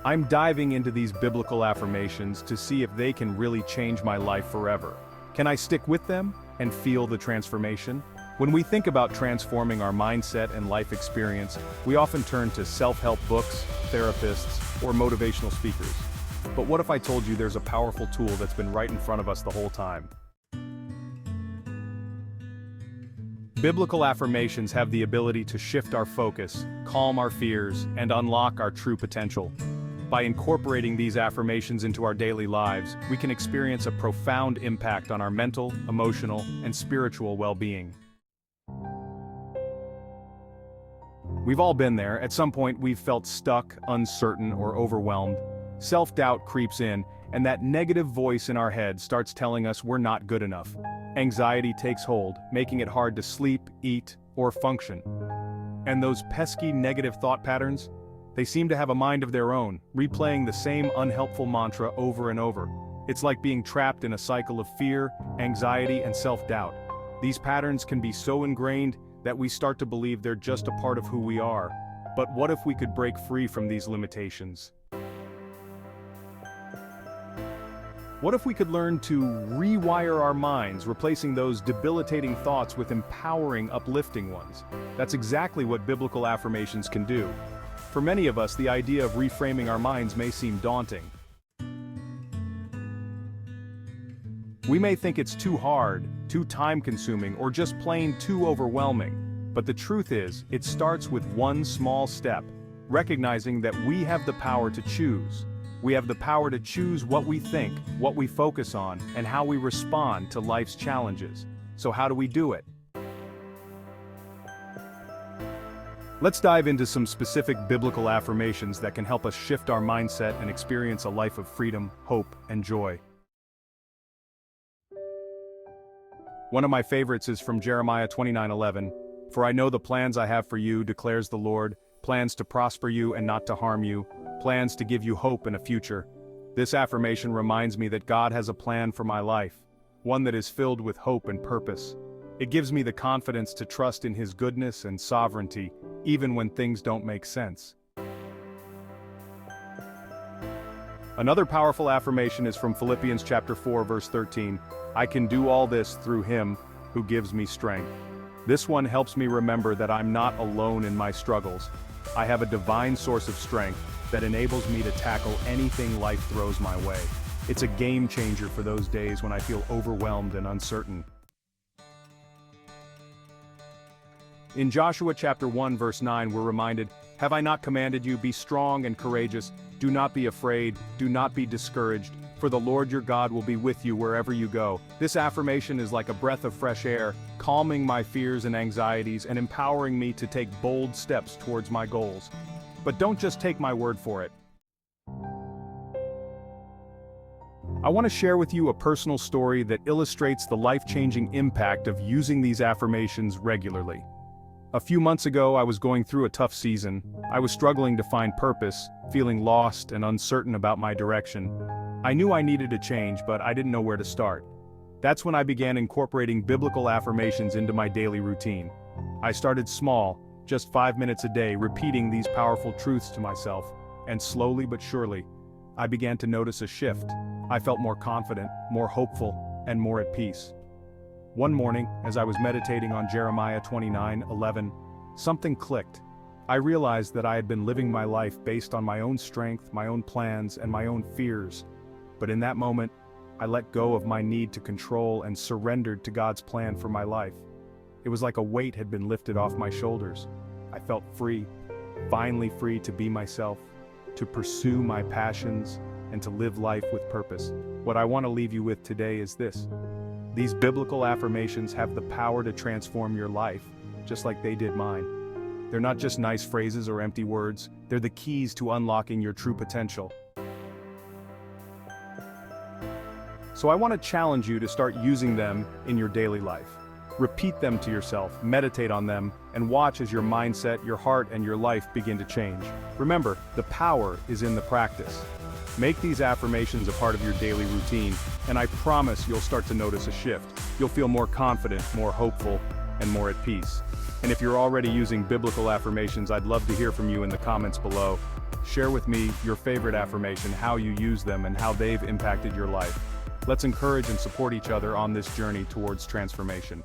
I'm diving into these biblical affirmations to see if they can really change my life forever. Can I stick with them and feel the transformation? When we think about transforming our mindset and life experience, we often turn to self-help books, therapists, or motivational speakers. But what if I told you there's a powerful tool that's been right in front of us the whole time? Biblical affirmations have the ability to shift our focus, calm our fears, and unlock our true potential. By incorporating these affirmations into our daily lives, we can experience a profound impact on our mental, emotional, and spiritual well-being. We've all been there. At some point we've felt stuck, uncertain, or overwhelmed. Self-doubt creeps in, and that negative voice in our head starts telling us we're not good enough. Anxiety takes hold, making it hard to sleep, eat, or function. And those pesky negative thought patterns? They seem to have a mind of their own, replaying the same unhelpful mantra over and over. It's like being trapped in a cycle of fear, anxiety, and self-doubt. These patterns can be so ingrained that we start to believe they're just a part of who we are. But what if we could break free from these limitations? What if we could learn to rewire our minds, replacing those debilitating thoughts with empowering, uplifting ones? That's exactly what biblical affirmations can do. For many of us, the idea of reframing our minds may seem daunting. We may think it's too hard, too time-consuming, or just plain too overwhelming. But the truth is, it starts with one small step, recognizing that we have the power to choose. We have the power to choose what we think, what we focus on, and how we respond to life's challenges. So how do we do it? Let's dive into some specific biblical affirmations that can help us shift our mindset and experience a life of freedom, hope, and joy. One of my favorites is from Jeremiah 29:11. "For I know the plans I have for you, declares the Lord, plans to prosper you and not to harm you, plans to give you hope and a future." This affirmation reminds me that God has a plan for my life, one that is filled with hope and purpose. It gives me the confidence to trust in His goodness and sovereignty, even when things don't make sense. Another powerful affirmation is from Philippians chapter 4, verse 13. "I can do all this through Him who gives me strength." This one helps me remember that I'm not alone in my struggles. I have a divine source of strength that enables me to tackle anything life throws my way. It's a game changer for those days when I feel overwhelmed and uncertain. In Joshua chapter 1 verse 9 we're reminded, "Have I not commanded you, be strong and courageous, do not be afraid, do not be discouraged, for the Lord your God will be with you wherever you go." This affirmation is like a breath of fresh air, calming my fears and anxieties and empowering me to take bold steps towards my goals. But don't just take my word for it. I want to share with you a personal story that illustrates the life-changing impact of using these affirmations regularly. A few months ago, I was going through a tough season. I was struggling to find purpose, feeling lost and uncertain about my direction. I knew I needed a change, but I didn't know where to start. That's when I began incorporating biblical affirmations into my daily routine. I started small, just 5 minutes a day, repeating these powerful truths to myself, and slowly but surely, I began to notice a shift. I felt more confident, more hopeful, and more at peace. One morning, as I was meditating on Jeremiah 29:11, something clicked. I realized that I had been living my life based on my own strength, my own plans, and my own fears. But in that moment, I let go of my need to control and surrendered to God's plan for my life. It was like a weight had been lifted off my shoulders. I felt free, finally free to be myself, to pursue my passions, and to live life with purpose. What I want to leave you with today is this. These biblical affirmations have the power to transform your life, just like they did mine. They're not just nice phrases or empty words, they're the keys to unlocking your true potential. So I want to challenge you to start using them in your daily life. Repeat them to yourself, meditate on them, and watch as your mindset, your heart, and your life begin to change. Remember, the power is in the practice. Make these affirmations a part of your daily routine, and I promise you'll start to notice a shift. You'll feel more confident, more hopeful, and more at peace. And if you're already using biblical affirmations, I'd love to hear from you in the comments below. Share with me your favorite affirmation, how you use them, and how they've impacted your life. Let's encourage and support each other on this journey towards transformation.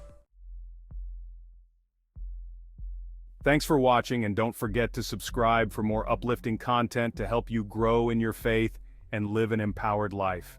Thanks for watching, and don't forget to subscribe for more uplifting content to help you grow in your faith and live an empowered life.